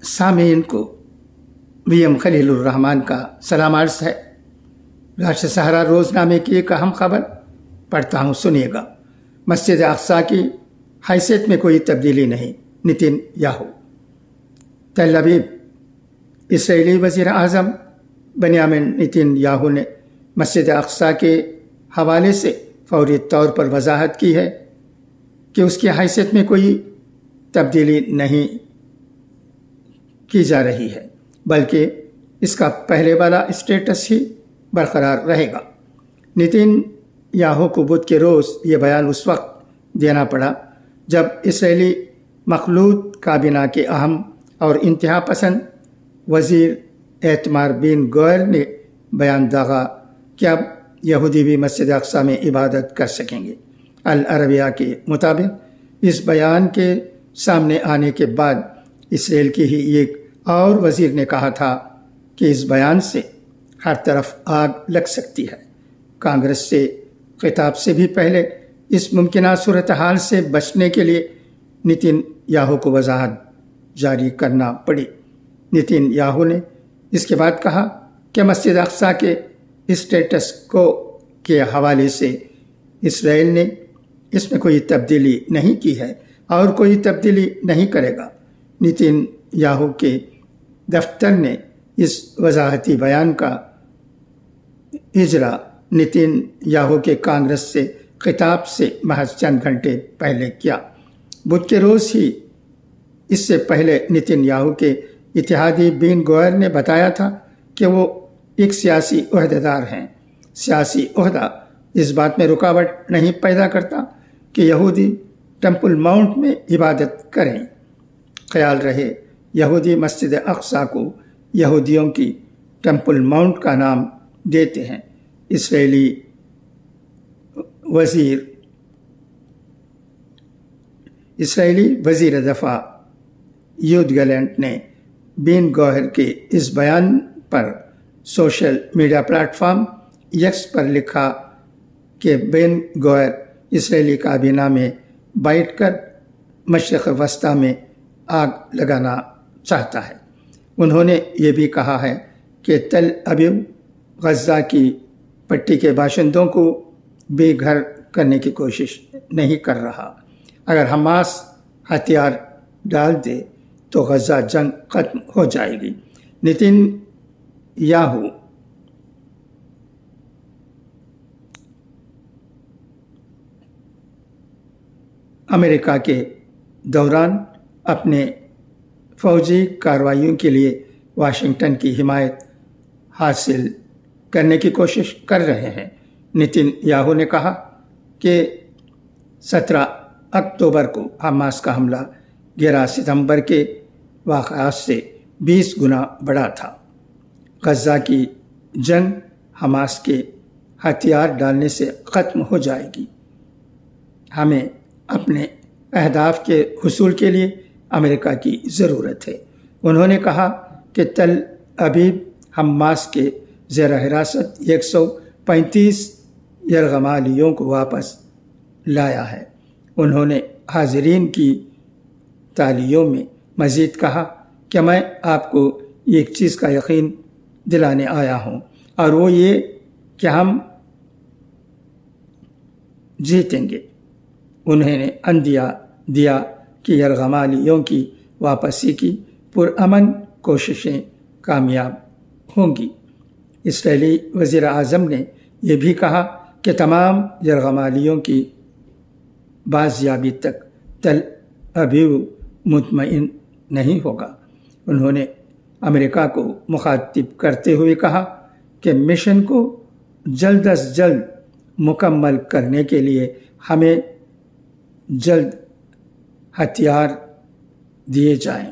سامعین کو VM خلیل الرحمان کا سلام عرض ہے۔ راشد سہارا روزنامے کی ایک اہم خبر پڑھتا ہوں، سنیے گا۔ مسجد اقصیٰ کی حیثیت میں کوئی تبدیلی نہیں، نتن یاہو۔ Tel Aviv. اسرائیلی وزیر اعظم بنیامین نتن یاہو نے مسجد اقصیٰ کے حوالے سے فوری طور پر وضاحت کی ہے کہ اس کی حیثیت میں کوئی تبدیلی نہیں کی جا رہی ہے، بلکہ اس کا پہلے والا اسٹیٹس ہی برقرار رہے گا۔ نتن یاہو کو بدھ کے روز یہ بیان اس وقت دینا پڑا جب اسرائیلی مخلوط کابینہ کے اہم اور انتہا پسند وزیر ایتمار بن گوئر نے بیان داغا کہ اب یہودی بھی مسجد اقصیٰ میں عبادت کر سکیں گے۔ العربیہ کے مطابق اس بیان کے سامنے آنے کے بعد اسرائیل کی ہی ایک اور وزیر نے کہا تھا کہ اس بیان سے ہر طرف آگ لگ سکتی ہے۔ کانگریس سے خطاب سے بھی پہلے اس ممکنہ صورتحال سے بچنے کے لیے نتن یاہو کو وضاحت جاری کرنا پڑی۔ نتن یاہو نے اس کے بعد کہا کہ مسجد اقصیٰ کے اسٹیٹس کو کے حوالے سے اسرائیل نے اس میں کوئی تبدیلی نہیں کی ہے اور کوئی تبدیلی نہیں کرے گا۔ نتن یاہو کے دفتر نے اس وضاحتی بیان کا اجرا نتن یاہو کے کانگریس سے خطاب سے محض چند گھنٹے پہلے کیا۔ بدھ کے روز ہی اس سے پہلے نتن یاہو کے اتحادی بن گوئر نے بتایا تھا کہ وہ ایک سیاسی عہدیدار ہیں۔ سیاسی عہدہ اس بات میں رکاوٹ نہیں پیدا کرتا کہ یہودی ٹیمپل ماؤنٹ میں عبادت کریں۔ خیال رہے، یہودی مسجد اقصیٰ کو یہودیوں کی ٹیمپل ماؤنٹ کا نام دیتے ہیں۔ اسرائیلی وزیر دفاع یود گلینٹ نے بن گوئر کے اس بیان پر social media platform X پر لکھا کہ بن گوئر اسرائیلی کابینہ میں بیٹھ کر مشرق وسطیٰ میں آگ لگانا چاہتا ہے۔ انہوں نے یہ بھی کہا ہے کہ تل ابیب غزہ کی پٹی کے باشندوں کو بے گھر کرنے کی کوشش نہیں کر رہا۔ اگر حماس ہتھیار ڈال دے تو غزہ جنگ ختم ہو جائے گی۔ نتن یاہو امریکہ کے دوران اپنے فوجی کارروائیوں کے لیے واشنگٹن کی حمایت حاصل کرنے کی کوشش کر رہے ہیں۔ نتن یاہو نے کہا کہ 17 اکتوبر کو حماس کا حملہ 11 ستمبر کے واقعات سے 20 گنا بڑا تھا۔ غزہ کی جنگ حماس کے ہتھیار ڈالنے سے ختم ہو جائے گی۔ ہمیں اپنے اہداف کے حصول کے لیے امریکہ کی ضرورت ہے۔ انہوں نے کہا کہ تل ابیب حماس کے زیر حراست 135 یرغمالیوں کو واپس لایا ہے۔ انہوں نے حاضرین کی تالیوں میں مزید کہا کہ میں آپ کو ایک چیز کا یقین دلانے آیا ہوں، اور وہ یہ کہ ہم جیتیں گے۔ انہوں نے عندیہ دیا کہ یرغمالیوں کی واپسی کی پرامن کوششیں کامیاب ہوں گی۔ اسرائیلی وزیر اعظم نے یہ بھی کہا کہ تمام یرغمالیوں کی بازیابی تک تل ابیب مطمئن نہیں ہوگا۔ انہوں نے امریکہ کو مخاطب کرتے ہوئے کہا کہ مشن کو جلد از جلد مکمل کرنے کے لیے ہمیں جلد ہتھیار دیے جائیں۔